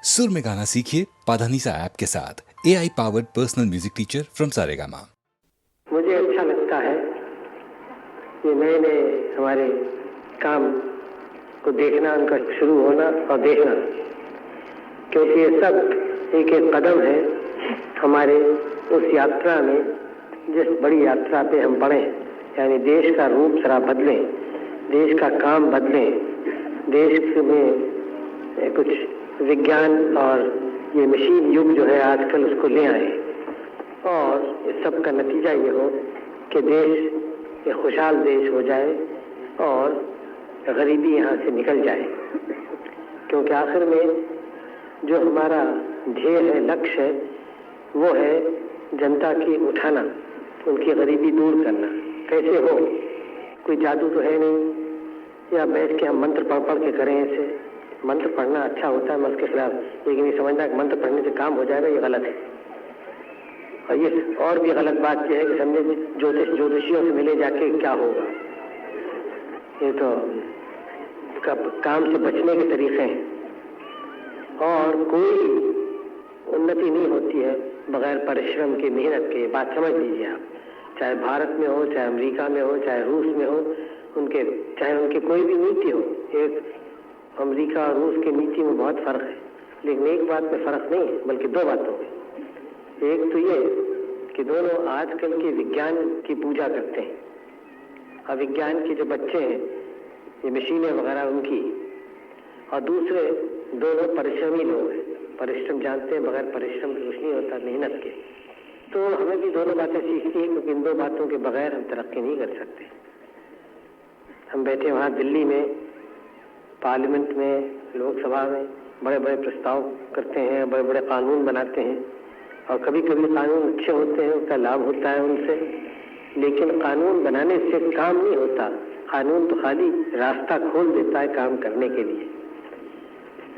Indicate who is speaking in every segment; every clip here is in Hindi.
Speaker 1: सुर में गाना सीखिए पाधानीसा ऐप के साथ। AI powered personal music teacher from Saregama.
Speaker 2: मुझे अच्छा लगता है ये नए नए हमारे काम को देखना, उनका शुरू होना और देखना, क्योंकि ये सब एक एक कदम है हमारे उस यात्रा में, जिस बड़ी यात्रा पे हम बढ़े, यानी देश का रूप जरा बदलें, देश का काम बदलें, देश में कुछ विज्ञान और ये मशीन युग जो है आजकल उसको ले आए, और इस सब का नतीजा ये हो कि देश एक खुशहाल देश हो जाए और गरीबी यहाँ से निकल जाए। क्योंकि आखिर में जो हमारा ध्येय है, लक्ष्य है, वो है जनता की उठाना, उनकी गरीबी दूर करना। कैसे हो? कोई जादू तो है नहीं या बैठ के हम मंत्र पढ़ पढ़ के करें। ऐसे मंत्र पढ़ना अच्छा होता है, मैं उसके खिलाफ, लेकिन ये समझना कि मंत्र पढ़ने से काम हो जाएगा, ये गलत है। और ये और भी गलत बात यह है कि समझे ज्योतिषियों से मिले जाके क्या होगा। ये तो काम से बचने के तरीके हैं, और कोई उन्नति नहीं होती है बगैर परिश्रम के, मेहनत के। बात समझ लीजिए आप, चाहे भारत में हो, चाहे अमेरिका में हो, चाहे रूस में हो, चाहे उनकी कोई भी नीति हो। एक अमेरिका और रूस की नीति में बहुत फर्क है, लेकिन एक बात में फर्क नहीं है, बल्कि दो बातों में। एक तो ये कि दोनों आजकल के विज्ञान की पूजा करते हैं, और विज्ञान के जो बच्चे हैं, ये मशीनें वगैरह उनकी, और दूसरे दोनों परिश्रमी लोग हैं। परिश्रम जानते हैं, बगैर परिश्रम के कुछ नहीं होता, मेहनत के। तो हमें भी दोनों बातें सीखनी है, क्योंकि इन दो बातों के बगैर हम तरक्की नहीं कर सकते। हम बैठे वहाँ दिल्ली में पार्लियामेंट में, लोकसभा में बड़े बड़े प्रस्ताव करते हैं, बड़े बड़े कानून बनाते हैं, और कभी कभी कानून अच्छे होते हैं, उसका लाभ होता है उनसे, लेकिन कानून बनाने से काम नहीं होता। कानून तो खाली रास्ता खोल देता है काम करने के लिए।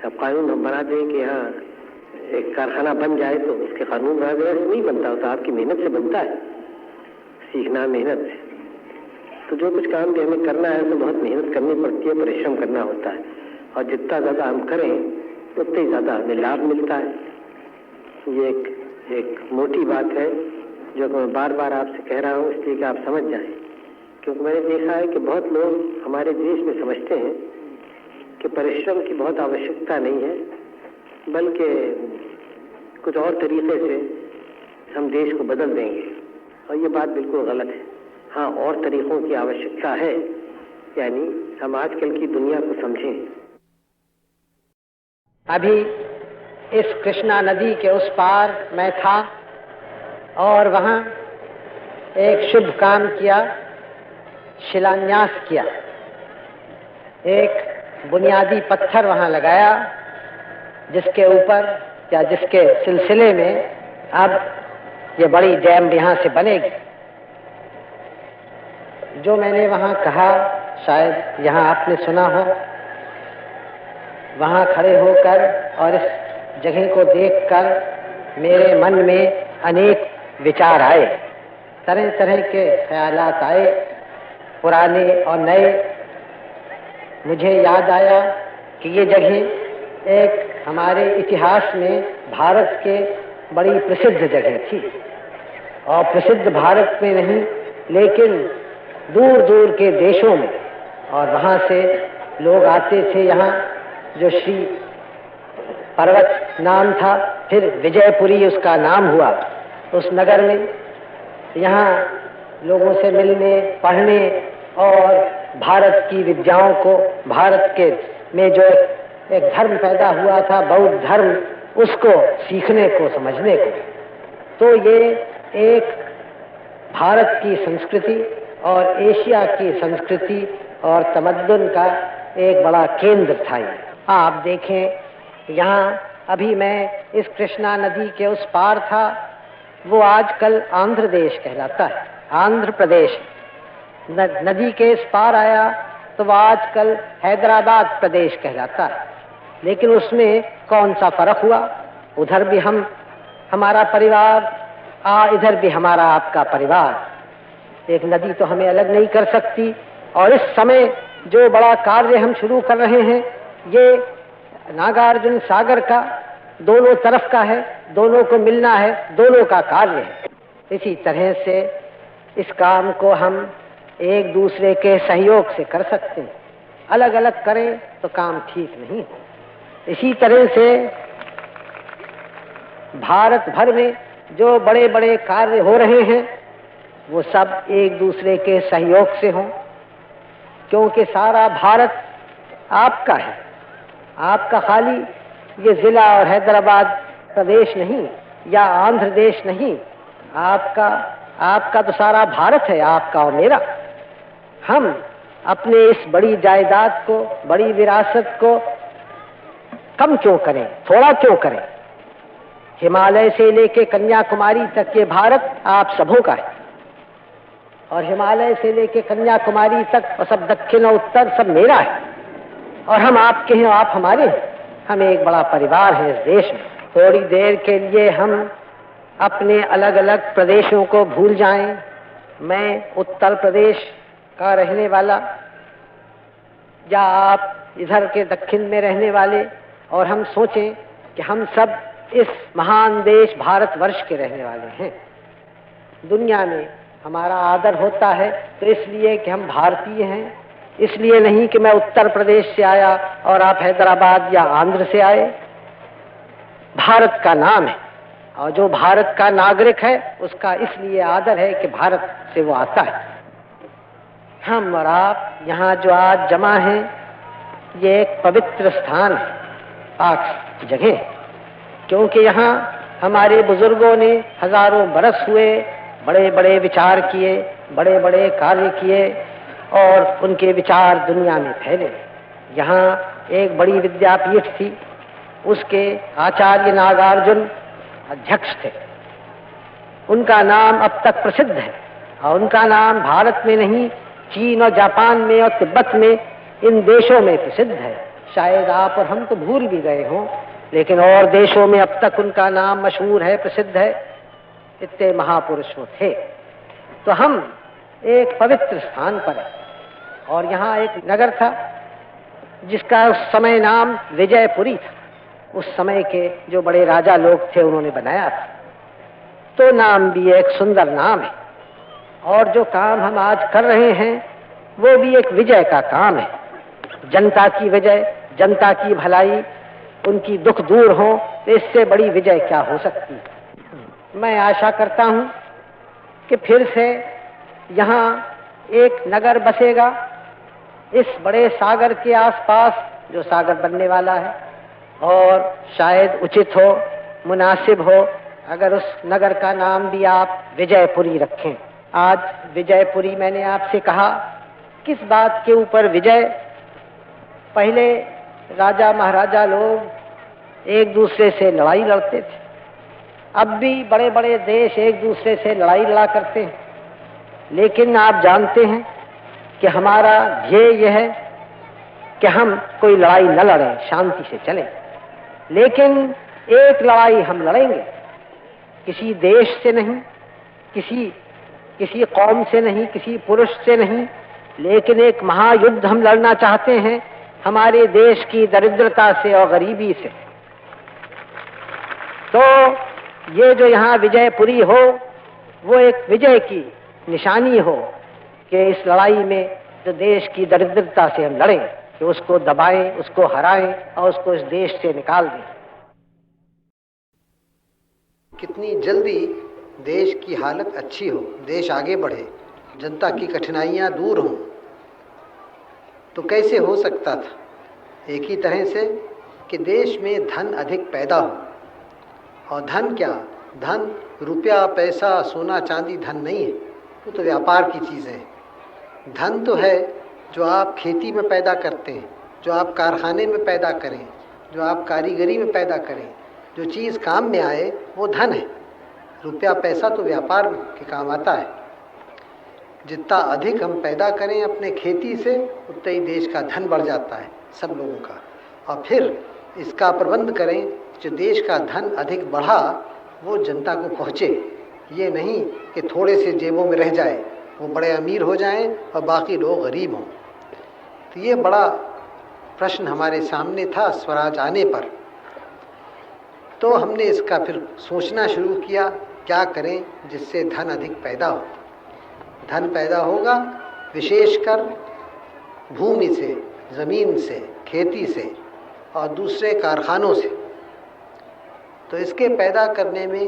Speaker 2: अब कानून हम बना दें कि यहाँ एक कारखाना बन जाए, तो उसके कानून बना देने से नहीं बनता होता, आपकी मेहनत से बनता है, सीखना मेहनत से। तो जो कुछ काम भी हमें करना है तो बहुत मेहनत करनी पड़ती है, परिश्रम करना होता है, और जितना ज़्यादा हम करें उतना ही ज़्यादा हमें लाभ मिलता है। ये एक मोटी बात है जो मैं बार बार आपसे कह रहा हूँ, इसलिए कि आप समझ जाएं। क्योंकि मैंने देखा है कि बहुत लोग हमारे देश में समझते हैं कि परिश्रम की बहुत आवश्यकता नहीं है, बल्कि कुछ और तरीके से हम देश को बदल देंगे, और ये बात बिल्कुल गलत है। हाँ, और तरीकों की आवश्यकता है, यानी हम आजकल की दुनिया को समझें।
Speaker 3: अभी इस कृष्णा नदी के उस पार मैं था, और वहाँ एक शुभ काम किया, शिलान्यास किया। एक बुनियादी पत्थर वहाँ लगाया, जिसके ऊपर या जिसके सिलसिले में अब ये बड़ी डैम यहाँ से बनेगी। जो मैंने वहाँ कहा, शायद यहाँ आपने सुना हो। वहाँ खड़े होकर और इस जगह को देखकर मेरे मन में अनेक विचार आए, तरह तरह के ख्यालात आए, पुराने और नए। मुझे याद आया कि ये जगह एक हमारे इतिहास में भारत के बड़ी प्रसिद्ध जगह थी, और प्रसिद्ध भारत में नहीं लेकिन दूर दूर के देशों में, और वहाँ से लोग आते थे यहाँ। जो श्री पर्वत नाम था, फिर विजयपुरी उसका नाम हुआ उस नगर में। यहाँ लोगों से मिलने, पढ़ने और भारत की विद्याओं को, भारत के में जो एक धर्म पैदा हुआ था, बौद्ध धर्म, उसको सीखने को, समझने को। तो ये एक भारत की संस्कृति और एशिया की संस्कृति और तमद्दुन का एक बड़ा केंद्र था। आप देखें, यहाँ अभी मैं इस कृष्णा नदी के उस पार था, वो आजकल आंध्र देश कहलाता है, आंध्र प्रदेश। नदी के इस पार आया तो वह आजकल हैदराबाद प्रदेश कहलाता है। लेकिन उसमें कौन सा फर्क हुआ? उधर भी हमारा परिवार, इधर भी हमारा आपका परिवार। एक नदी तो हमें अलग नहीं कर सकती। और इस समय जो बड़ा कार्य हम शुरू कर रहे हैं, ये नागार्जुन सागर का, दोनों तरफ का है, दोनों को मिलना है, दोनों का कार्य है। इसी तरह से इस काम को हम एक दूसरे के सहयोग से कर सकते हैं। अलग अलग करें तो काम ठीक नहीं हो। इसी तरह से भारत भर में जो बड़े बड़े कार्य हो रहे हैं वो सब एक दूसरे के सहयोग से हों, क्योंकि सारा भारत आपका है। आपका खाली ये जिला और हैदराबाद प्रदेश नहीं या आंध्र देश नहीं, आपका तो सारा भारत है, आपका और मेरा। हम अपने इस बड़ी जायदाद को, बड़ी विरासत को कम क्यों करें, थोड़ा क्यों करें। हिमालय से लेके कन्याकुमारी तक ये भारत आप सबों का है, और हिमालय से लेके कन्याकुमारी तक और सब दक्षिण और उत्तर सब मेरा है, और हम आपके हैं, आप हमारे हैं। हम एक बड़ा परिवार है इस देश में। थोड़ी देर के लिए हम अपने अलग अलग प्रदेशों को भूल जाएं। मैं उत्तर प्रदेश का रहने वाला, या आप इधर के दक्षिण में रहने वाले, और हम सोचें कि हम सब इस महान देश भारतवर्ष के रहने वाले हैं। दुनिया में हमारा आदर होता है तो इसलिए कि हम भारतीय हैं, इसलिए नहीं कि मैं उत्तर प्रदेश से आया और आप हैदराबाद या आंध्र से आए। भारत का नाम है, और जो भारत का नागरिक है उसका इसलिए आदर है कि भारत से वो आता है। हम और आप यहाँ जो आज जमा हैं, ये एक पवित्र स्थान है, पाक जगह है, क्योंकि यहाँ हमारे बुजुर्गों ने हजारों बरस हुए बड़े बड़े विचार किए, बड़े बड़े कार्य किए, और उनके विचार दुनिया में फैले। यहाँ एक बड़ी विद्यापीठ थी, उसके आचार्य नागार्जुन अध्यक्ष थे। उनका नाम अब तक प्रसिद्ध है, और उनका नाम भारत में नहीं, चीन और जापान में और तिब्बत में, इन देशों में प्रसिद्ध है। शायद आप और हम तो भूल भी गए हों, लेकिन और देशों में अब तक उनका नाम मशहूर है, प्रसिद्ध है। इतने महापुरुष वो थे। तो हम एक पवित्र स्थान पर है, और यहाँ एक नगर था जिसका उस समय नाम विजयपुरी था। उस समय के जो बड़े राजा लोग थे उन्होंने बनाया था। तो नाम भी एक सुंदर नाम है, और जो काम हम आज कर रहे हैं वो भी एक विजय का काम है। जनता की विजय, जनता की भलाई, उनकी दुख दूर हो, तो इससे बड़ी विजय क्या हो सकती है। मैं आशा करता हूँ कि फिर से यहाँ एक नगर बसेगा इस बड़े सागर के आसपास, जो सागर बनने वाला है, और शायद उचित हो, मुनासिब हो अगर उस नगर का नाम भी आप विजयपुरी रखें। आज विजयपुरी मैंने आपसे कहा, किस बात के ऊपर विजय। पहले राजा महाराजा लोग एक दूसरे से लड़ाई लड़ते थे, अब भी बड़े बड़े देश एक दूसरे से लड़ाई लड़ा करते हैं, लेकिन आप जानते हैं कि हमारा ध्येय यह है कि हम कोई लड़ाई न लड़ें, शांति से चलें। लेकिन एक लड़ाई हम लड़ेंगे, किसी देश से नहीं, किसी कौम से नहीं, किसी पुरुष से नहीं, लेकिन एक महायुद्ध हम लड़ना चाहते हैं हमारे देश की दरिद्रता से और गरीबी से। तो ये जो यहाँ विजयपुरी हो, वो एक विजय की निशानी हो कि इस लड़ाई में जो देश की दरिद्रता से हम लड़ें, कि उसको दबाएं, उसको हराएं और उसको इस देश से निकाल दें।
Speaker 4: कितनी जल्दी देश की हालत अच्छी हो, देश आगे बढ़े, जनता की कठिनाइयां दूर हों, तो कैसे हो सकता था? एक ही तरह से कि देश में धन अधिक पैदा हो। और धन क्या? धन रुपया, पैसा, सोना चांदी धन नहीं है, वो तो व्यापार की चीज़ें हैं। धन तो है जो आप खेती में पैदा करते हैं, जो आप कारखाने में पैदा करें, जो आप कारीगरी में पैदा करें, जो चीज़ काम में आए वो धन है। रुपया पैसा तो व्यापार के काम आता है। जितना अधिक हम पैदा करें अपने खेती से, उतना ही देश का धन बढ़ जाता है सब लोगों का। और फिर इसका प्रबंध करें, जो देश का धन अधिक बढ़ा वो जनता को पहुँचे। ये नहीं कि थोड़े से जेबों में रह जाए, वो बड़े अमीर हो जाएं और बाकी लोग गरीब हों। तो ये बड़ा प्रश्न हमारे सामने था स्वराज आने पर। तो हमने इसका फिर सोचना शुरू किया, क्या करें जिससे धन अधिक पैदा हो। धन पैदा होगा विशेषकर भूमि से, ज़मीन से, खेती से और दूसरे कारखानों से। तो इसके पैदा करने में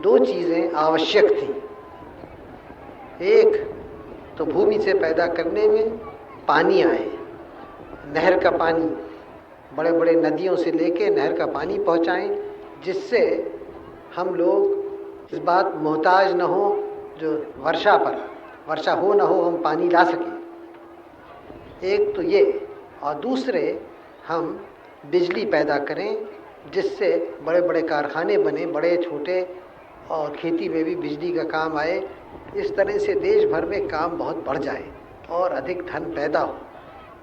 Speaker 4: दो चीज़ें आवश्यक थीं। एक तो भूमि से पैदा करने में पानी आए, नहर का पानी, बड़े बड़े नदियों से लेके नहर का पानी पहुंचाएं, जिससे हम लोग इस बात मोहताज न हो जो वर्षा हो न हो हम पानी ला सकें। एक तो ये, और दूसरे हम बिजली पैदा करें जिससे बड़े बड़े कारखाने बने, बड़े छोटे, और खेती में भी बिजली का काम आए। इस तरह से देश भर में काम बहुत बढ़ जाए और अधिक धन पैदा हो।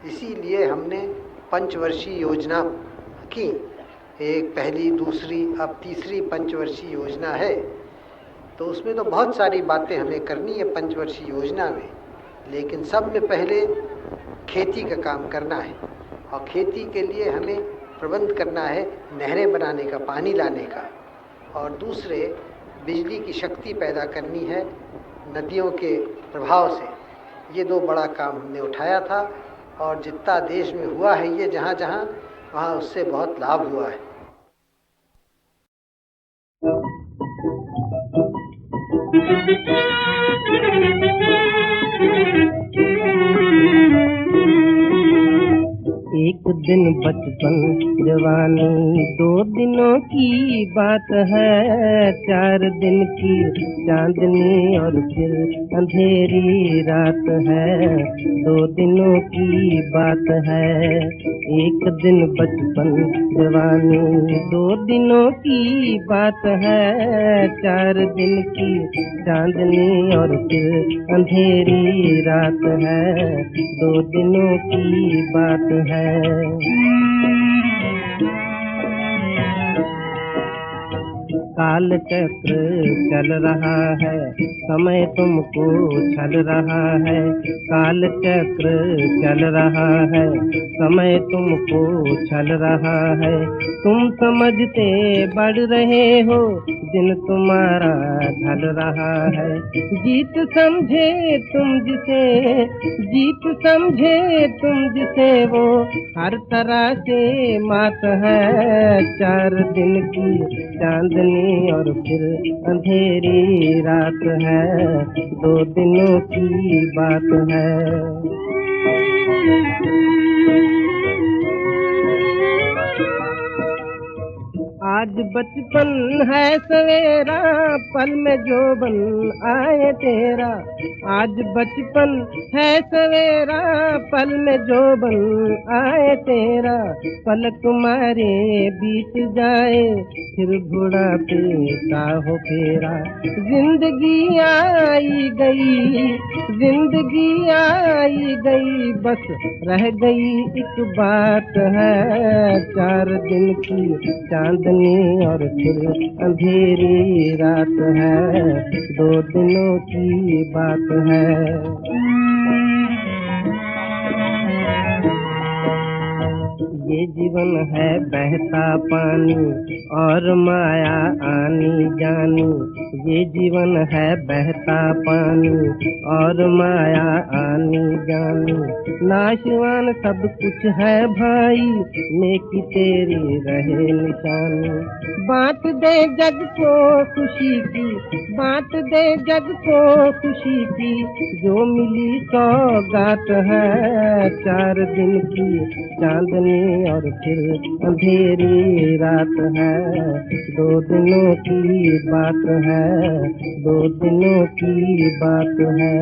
Speaker 4: इसीलिए हमने पंचवर्षीय योजना की। एक पहली, दूसरी, अब तीसरी पंचवर्षीय योजना है। तो उसमें तो बहुत सारी बातें हमें करनी है पंचवर्षीय योजना में, लेकिन सब में पहले खेती का काम करना है। और खेती के लिए हमें प्रबंध करना है नहरें बनाने का, पानी लाने का, और दूसरे बिजली की शक्ति पैदा करनी है नदियों के प्रभाव से। ये दो बड़ा काम हमने उठाया था, और जितना देश में हुआ है ये जहाँ जहाँ, वहाँ उससे बहुत लाभ हुआ है।
Speaker 5: एक दिन बचपन जवानी, 2 दिनों की बात है। 4 दिन की चांदनी और फिर अंधेरी रात है। 2 दिनों की बात है। एक दिन बचपन जवानी, 2 दिनों की बात है। 4 दिन की चांदनी और फिर अंधेरी रात है। 2 दिनों की बात है। काल चक्र चल रहा है, समय तुमको छल रहा है। काल चक्र चल रहा है, समय तुमको छल रहा है। तुम समझते बढ़ रहे हो, दिन तुम्हारा ढल रहा है। जीत समझे तुम जिसे वो हर तरह से मात है। 4 दिन की चांदनी और फिर अंधेरी रात है। 2 दिनों की बात है। आज बचपन है सवेरा, पल में जोबन आए तेरा। आज बचपन है सवेरा, पल में जोबन आए तेरा। पलक मारे बीत जाए, फिर बुढ़ापे का हो फेरा। जिंदगी आई गई, बस रह गई एक बात है। 4 दिन की चांदनी और फिर अंधेरी रात है। 2 दिनों की बात है। ये जीवन है बहता पानी और माया आनी जानी। ये जीवन है बहता पानी और माया आनी जानी। नाशवान सब कुछ है भाई, नेकी तेरी रहे निशानी। बांट दे जग को खुशी की, बांट दे जग को खुशी की, जो मिली सौगात है। 4 दिन की चांदनी और फिर अंधेरी रात है। 2 दिनों की बात है। 2 दिनों की बात है।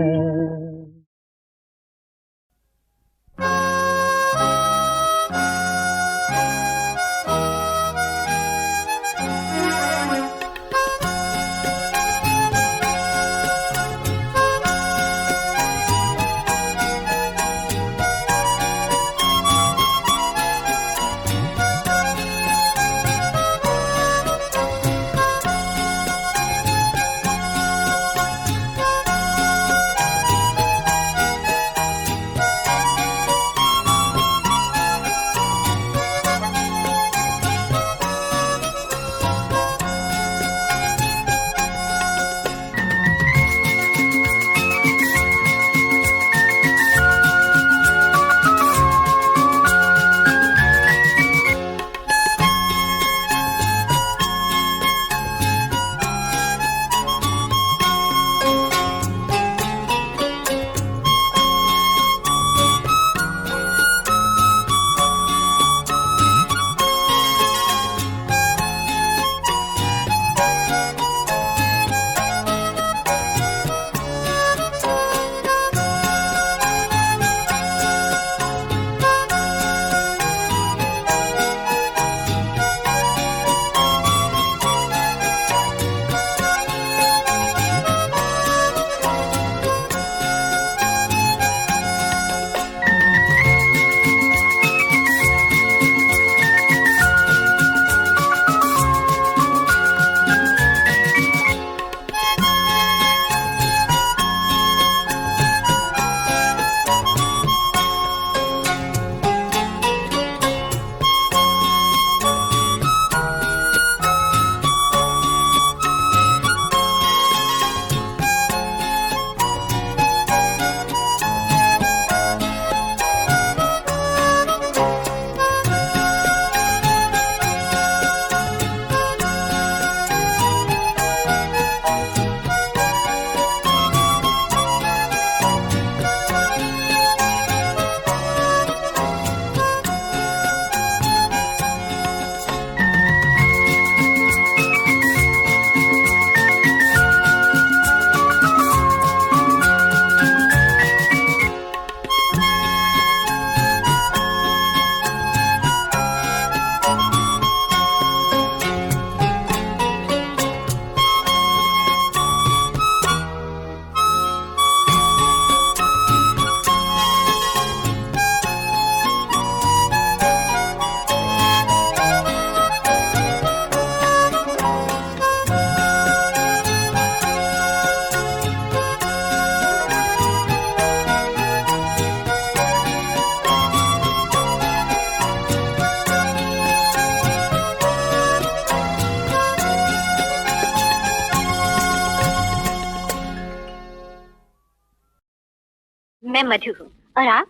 Speaker 6: मैं मधु हूँ। और आप?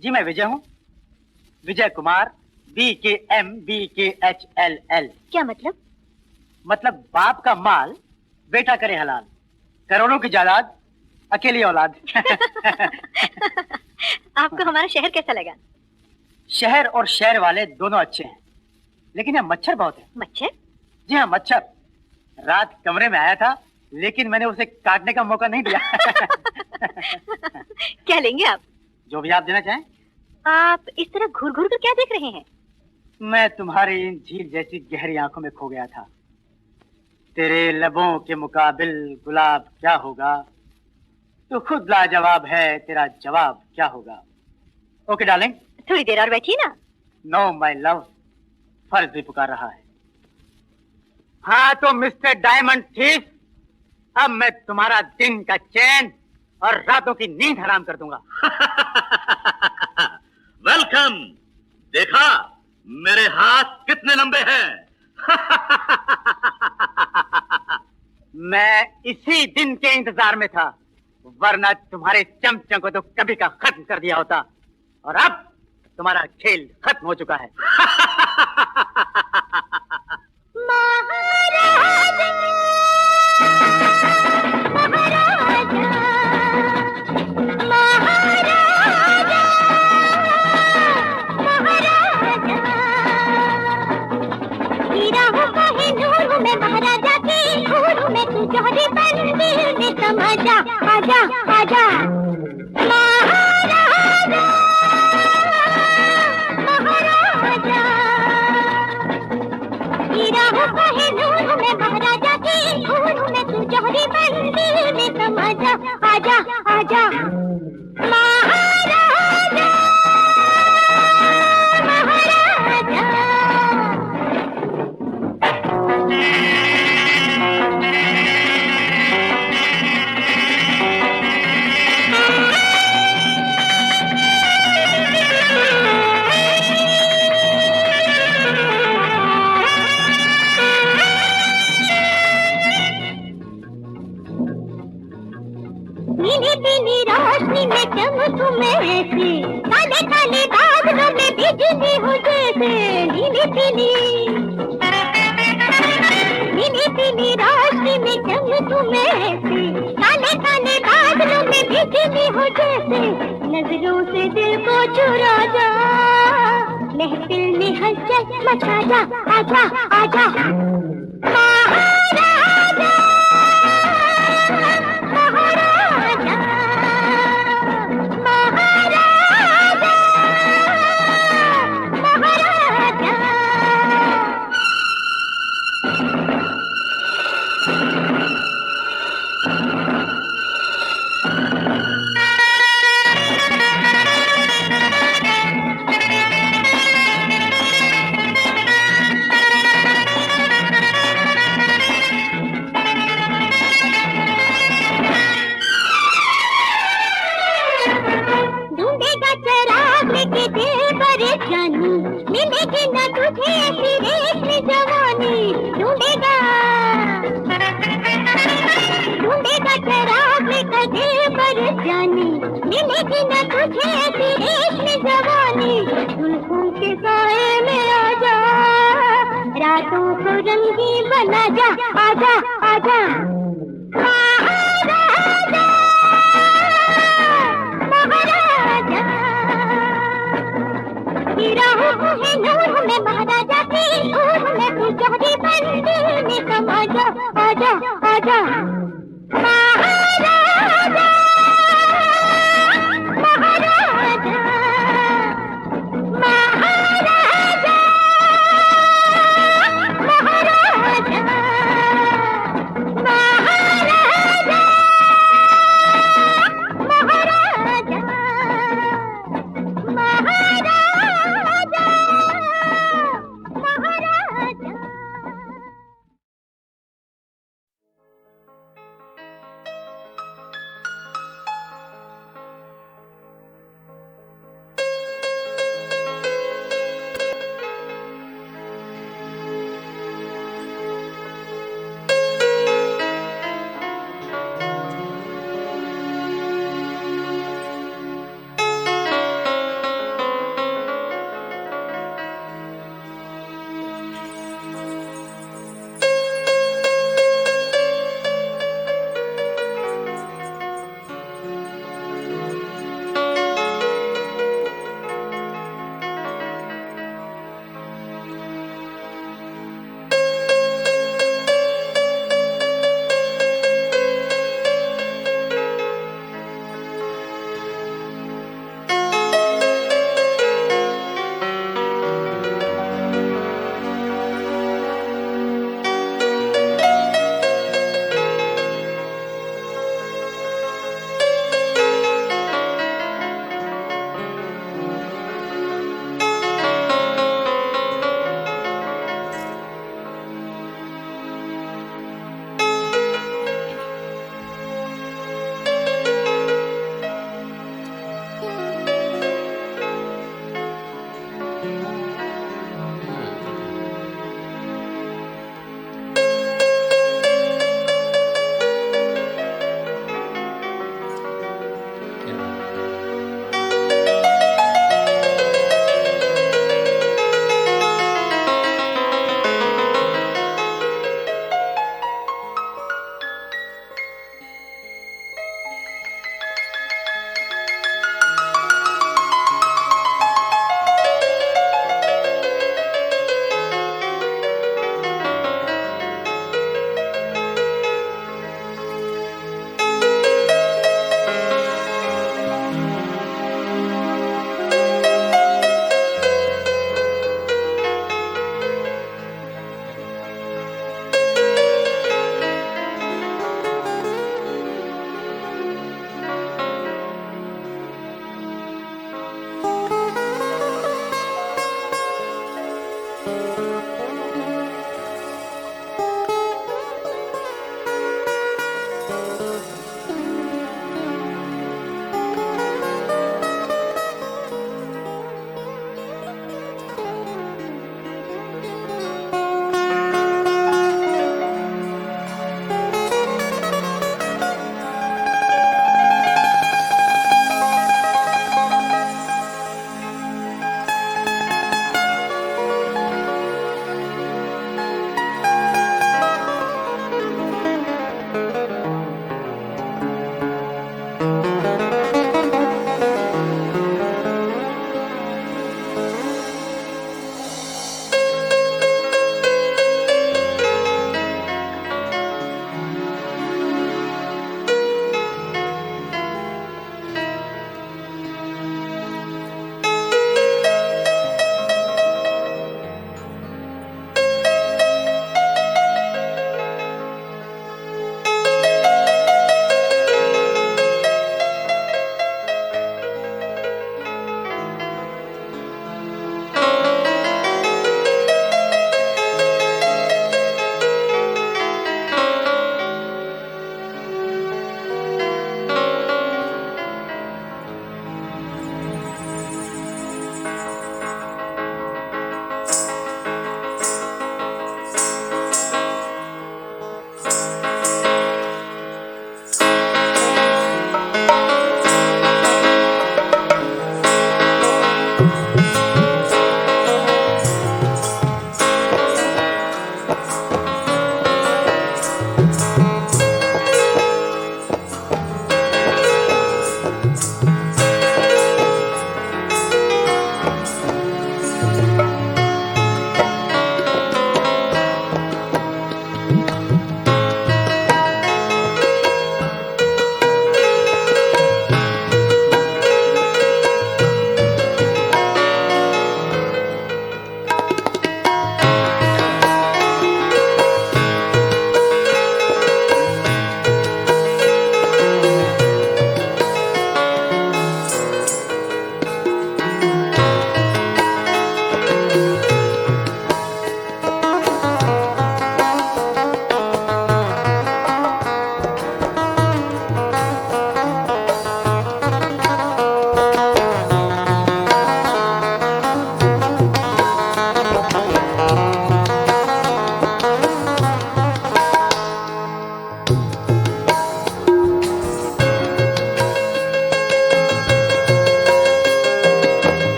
Speaker 7: जी मैं विजय हूँ, विजय कुमार, BKMBKHLL।
Speaker 6: क्या मतलब?
Speaker 7: मतलब बाप का माल बेटा करे हलाल, करोड़ों की जायदाद अकेली औलाद।
Speaker 6: आपको हमारा शहर कैसा लगा?
Speaker 7: शहर और शहर वाले दोनों अच्छे हैं, लेकिन यहाँ मच्छर बहुत है।
Speaker 6: मच्छर?
Speaker 7: जी हाँ मच्छर। रात कमरे में आया था, लेकिन मैंने उसे काटने का मौका नहीं दिया।
Speaker 6: क्या लेंगे आप?
Speaker 7: जो भी आप देना चाहें।
Speaker 6: आप इस तरह घूर घूर कर क्या देख रहे हैं?
Speaker 7: मैं तुम्हारी इन झील जैसी गहरी आंखों में खो गया था। तेरे लबों के मुकाबिल गुलाब क्या होगा, तो खुद लाजवाब है, तेरा जवाब क्या होगा। Okay darling.
Speaker 6: थोड़ी देर और बैठिए ना।
Speaker 7: नो माय लव, फर्ज भी पुकार रहा है। हाँ तो मिस्टर डायमंड थीफ, अब मैं तुम्हारा दिन का चैन और रातों की नींद हराम कर दूंगा।
Speaker 8: वेलकम। देखा मेरे हाथ कितने लंबे हैं?
Speaker 7: मैं इसी दिन के इंतजार में था, वरना तुम्हारे चमचम को तो कभी का खत्म कर दिया होता। और अब तुम्हारा खेल खत्म हो चुका है।
Speaker 6: महाराजा की घोड़ों में तू जोहरी बंदी में समझा। आजा आजा महाराजा, महाराजा हीरा हो कहे नूर में महाराजा की घोड़ों में तू जोहरी बंदी में समझा। आजा आजा महाराजा, महाराजा। नीली पीली रोशनी में चमकूं मैं ऐसे, काले काले बादलों में बिजली हो जैसे। नीली पीली रोशनी में चमकूं मैं ऐसे, काले काले बादलों में बिजली हो जैसे। नजरों से दिल को चुरा जा, महफिल में हलचल मचा जा। आजा आजा महाराजा, महाराजा, महाराजा, महाराजा। ढूंढेगा चराग लेके दिल परेशानी, मिलेगी ना तुझे ऐसी रेशमी जवानी। ढूंढेगा चराग लेकर दिल परेशानी, मिलेगी ना तुझे ऐसी रेशमी जवानी। जुल्फों के साए में आजा, रातों को रंगीन बना जा। आजा आजा महाराजा, महाराजा हीरा हूँ है नूर में महाराजा की घूर में तू जोहरी बंदी में समझा। आजा आजा